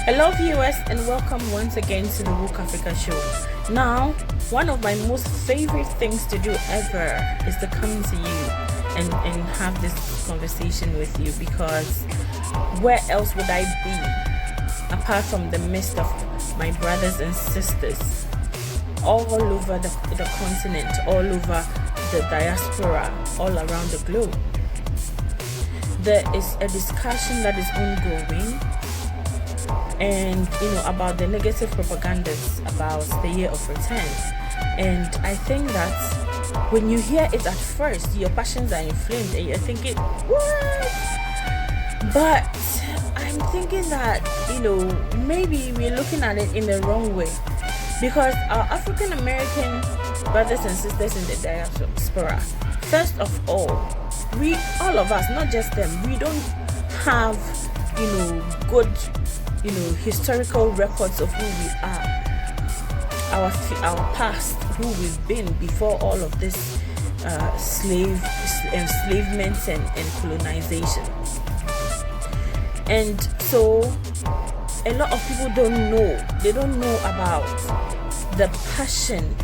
Hello viewers and welcome once again to the Woke Africa show. Now, one of my most favorite things to do ever is to come to you and have this conversation with you, because where else would I be apart from the midst of my brothers and sisters all over the continent, all over the diaspora, all around the globe. There is a discussion that is ongoing and about the negative propagandas about the year of return. And I think that when you hear it at first, your passions are inflamed and you're thinking, what? But I'm thinking that maybe we're looking at it in the wrong way, because our African American brothers and sisters in the diaspora, first of all, all of us, not just them, we don't have good historical records of who we are, our past, who we've been before all of this enslavement and colonization. And so a lot of people don't know about the passion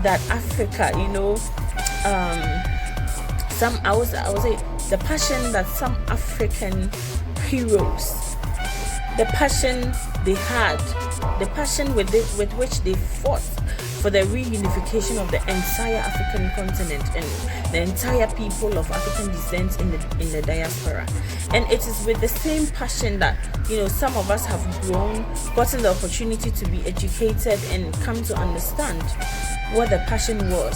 that Africa, I would say the passion that some African heroes, the passion they had, the passion with which they fought for the reunification of the entire African continent and the entire people of African descent in the diaspora. And it is with the same passion that some of us have grown, gotten the opportunity to be educated and come to understand what the passion was.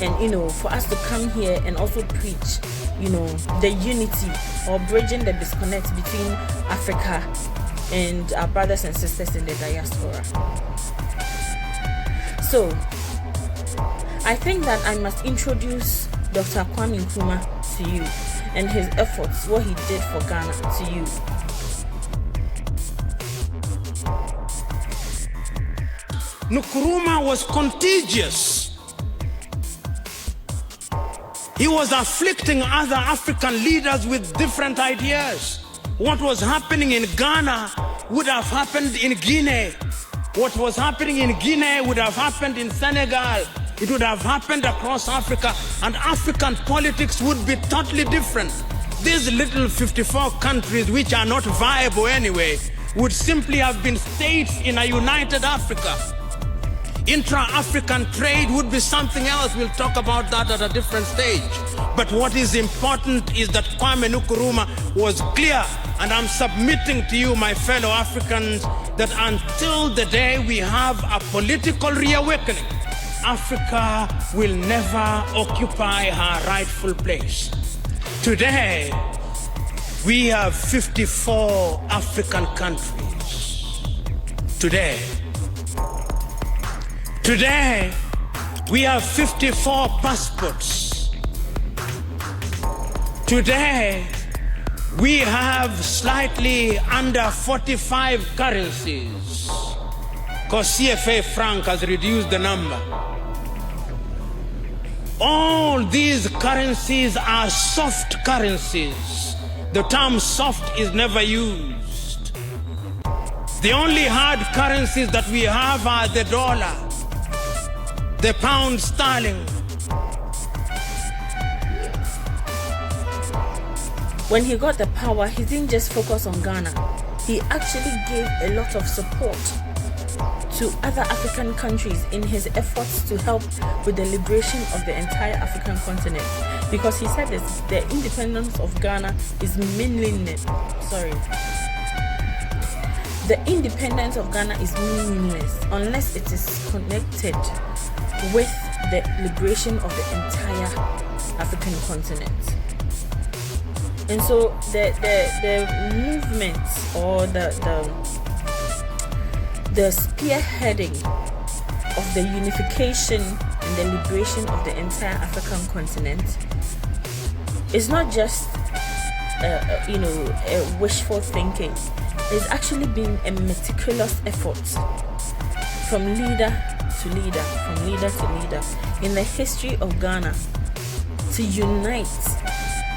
And for us to come here and also preach the unity, or bridging the disconnect between Africa and our brothers and sisters in the diaspora. So I think that I must introduce Dr. Kwame Nkrumah to you and his efforts, what he did for Ghana, to you. Nkrumah was contagious. He was afflicting other African leaders with different ideas. What was happening in Ghana would have happened in Guinea. What was happening in Guinea would have happened in Senegal. It would have happened across Africa, and African politics would be totally different. These little 54 countries, which are not viable anyway, would simply have been states in a united Africa. Intra-African trade would be something else. We'll talk about that at a different stage. But what is important is that Kwame Nkrumah was clear, and I'm submitting to you, my fellow Africans, that until the day we have a political reawakening, Africa will never occupy her rightful place. Today, we have 54 African countries. Today, we have 54 passports. Today, we have slightly under 45 currencies, because CFA franc has reduced the number. All these currencies are soft currencies. The term soft is never used. The only hard currencies that we have are the dollar, the pound sterling. When he got the power, he didn't just focus on Ghana. He actually gave a lot of support to other African countries in his efforts to help with the liberation of the entire African continent. Because he said this, the independence of Ghana is meaningless. The independence of Ghana is meaningless unless it is connected with the liberation of the entire African continent. And so the movement, or the spearheading of the unification and the liberation of the entire African continent is not just a wishful thinking. It's actually been a meticulous effort from leader to leader, from leader to leader in the history of Ghana to unite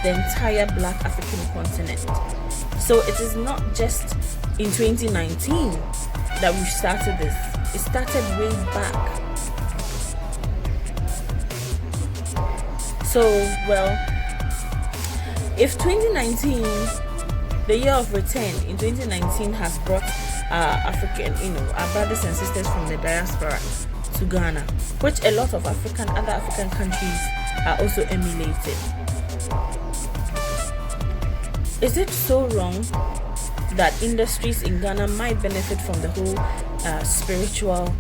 the entire Black African continent. So it is not just in 2019 that we started this. It started way back. So, well, if 2019, the year of return in 2019 has brought African, our brothers and sisters from the diaspora to Ghana, which a lot of other African countries are also emulating. Is it so wrong that industries in Ghana might benefit from the whole spiritual,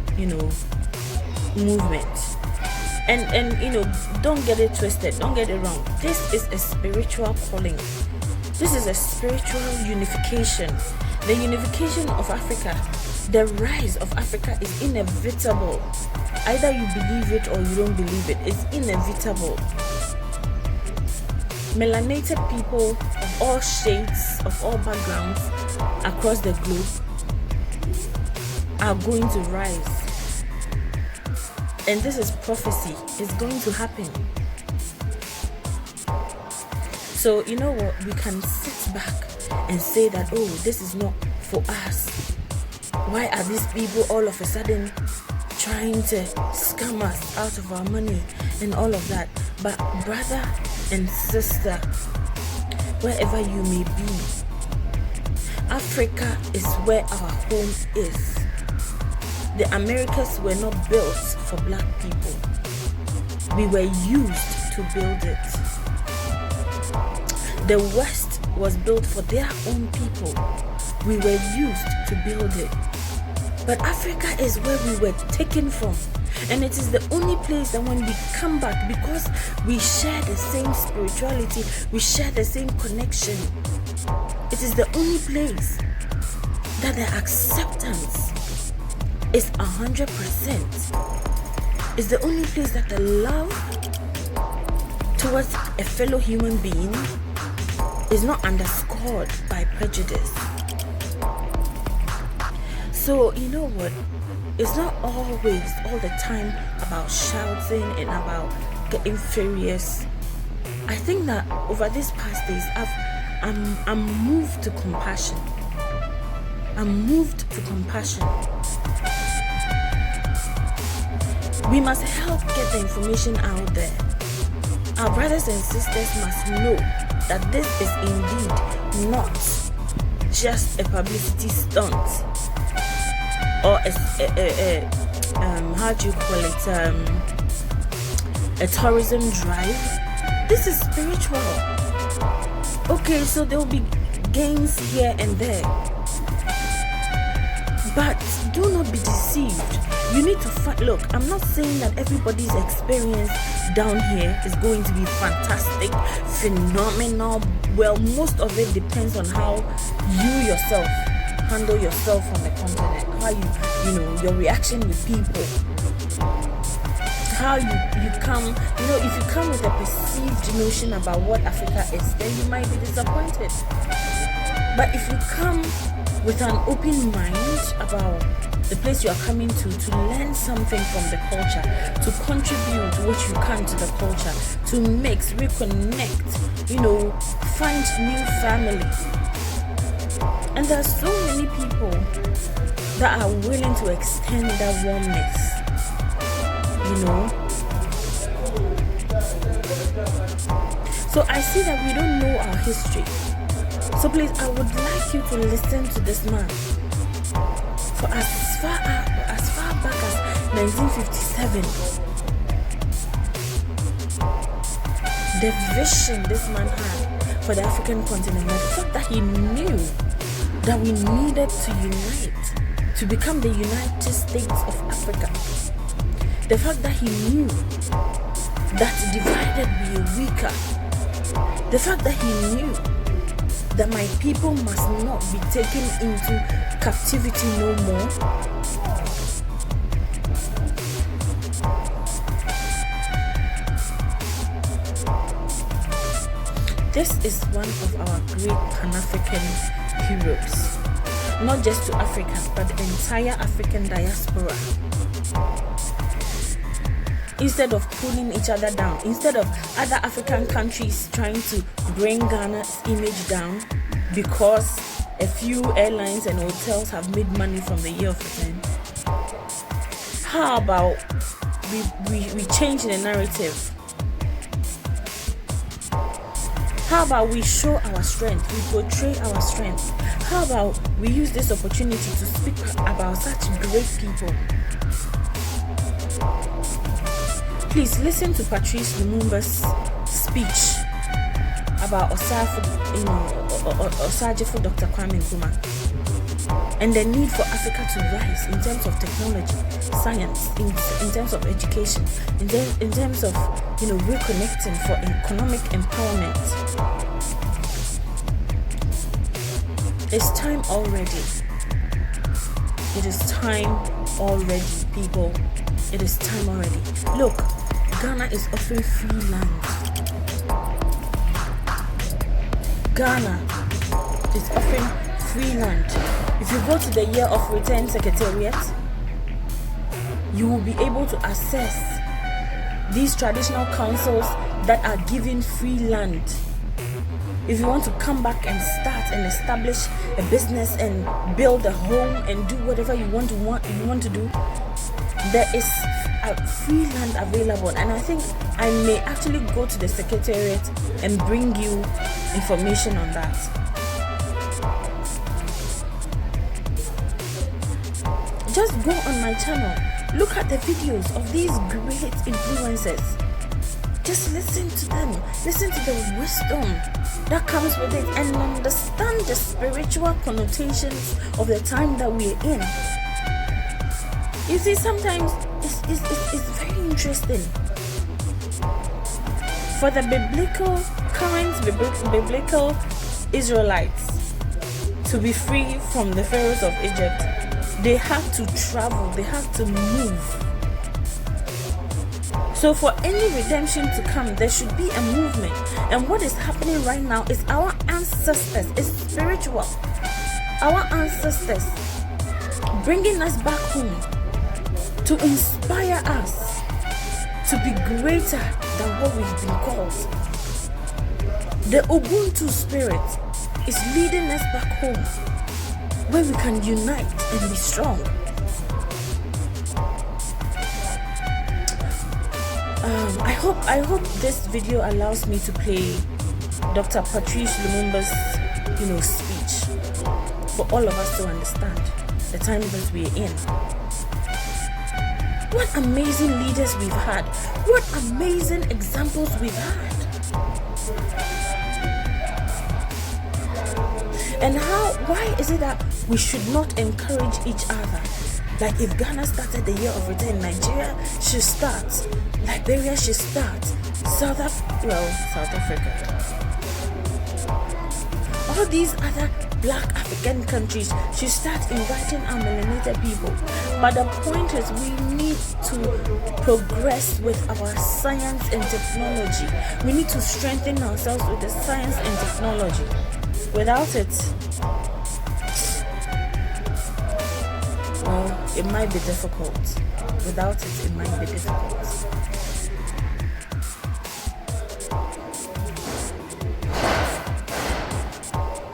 movement? And don't get it twisted, don't get it wrong. This is a spiritual calling. This is a spiritual unification. The unification of Africa, the rise of Africa is inevitable. Either you believe it or you don't believe it. It's inevitable. Melanated people of all shades, of all backgrounds across the globe are going to rise. And this is prophecy. It's going to happen. So, you know what? We can sit back and say that, oh, this is not for us. Why are these people all of a sudden trying to scam us out of our money and all of that? But brother and sister, wherever you may be, Africa is where our home is. The Americas were not built for black people. We were used to build it. The West was built for their own people. We were used to build it. But Africa is where we were taken from. And it is the only place that when we come back, because we share the same spirituality, we share the same connection, it is the only place that the acceptance is 100%. It's the only place that the love towards a fellow human being is not underscored by prejudice. So, you know what? It's not always all the time about shouting and about getting furious. I think that over these past days, I'm moved to compassion. I'm moved to compassion. We must help get the information out there. Our brothers and sisters must know that this is indeed not just a publicity stunt or how do you call it, a tourism drive. This is spiritual. Okay, so there will be gains here and there, but do not be deceived. You need to look, I'm not saying that everybody's experience down here is going to be fantastic, phenomenal. Well, most of it depends on how you yourself handle yourself on the continent, how your reaction with people, how you come, if you come with a perceived notion about what Africa is, then you might be disappointed. But if you come with an open mind about the place you are coming to learn something from the culture, to contribute what you can to the culture, to mix, reconnect, find new family. And there are so many people that are willing to extend that warmness, So I see that we don't know our history. So please, I would like you to listen to this man. For as far back as 1957, the vision this man had for the African continent, the fact that he knew that we needed to unite to become the United States of Africa, the fact that he knew that divided we are weaker, the fact that he knew that my people must not be taken into captivity no more. This is one of our great Pan-African heroes, not just to Africa, but the entire African diaspora. Instead of pulling each other down, instead of other African countries trying to bring Ghana's image down because a few airlines and hotels have made money from the year of return. How about we change the narrative? How about we show our strength, we portray our strength? How about we use this opportunity to speak about such great people? Please listen to Patrice Lumumba's speech about Osajifo Dr. Kwame Nkrumah, and the need for Africa to rise in terms of technology, science, in terms of education, in terms of reconnecting for economic empowerment. It's time already. It is time already, people. It is time already. Look, Ghana is offering free land. Ghana is offering free land. If you go to the Year of Return Secretariat, you will be able to access these traditional councils that are giving free land. If you want to come back and start and establish a business and build a home and do whatever you want to do, there is a free land available. And I think I may actually go to the secretariat and bring you information on that. Just go on my channel, look at the videos of these great influencers. Just listen to them, listen to the wisdom that comes with it, and understand the spiritual connotations of the time that we're in. You see, sometimes it's very interesting for the current biblical Israelites to be free from the pharaohs of Egypt. They have to travel, they have to move. So for any redemption to come, there should be a movement. And what is happening right now is our ancestors, it's spiritual. Our ancestors bringing us back home to inspire us to be greater than what we've been called. The Ubuntu spirit is leading us back home, where we can unite and be strong. I hope this video allows me to play Dr. Patrice Lumumba's speech for all of us to understand the time that we're in. What amazing leaders we've had. What amazing examples we've had. And why is it that we should not encourage each other? Like if Ghana started the Year of Return, Nigeria should start, Liberia should start, South Africa. All these other black African countries should start inviting our melanated people. But the point is, we need to progress with our science and technology. We need to strengthen ourselves with the science and technology. Without it, it might be difficult. Without it, it might be difficult.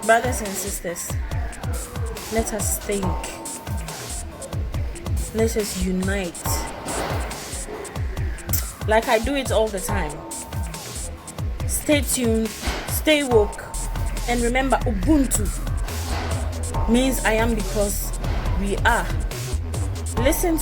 Brothers and sisters, let us think. Let us unite. Like I do it all the time. Stay tuned, stay woke, and remember, Ubuntu means I am because we are. Listen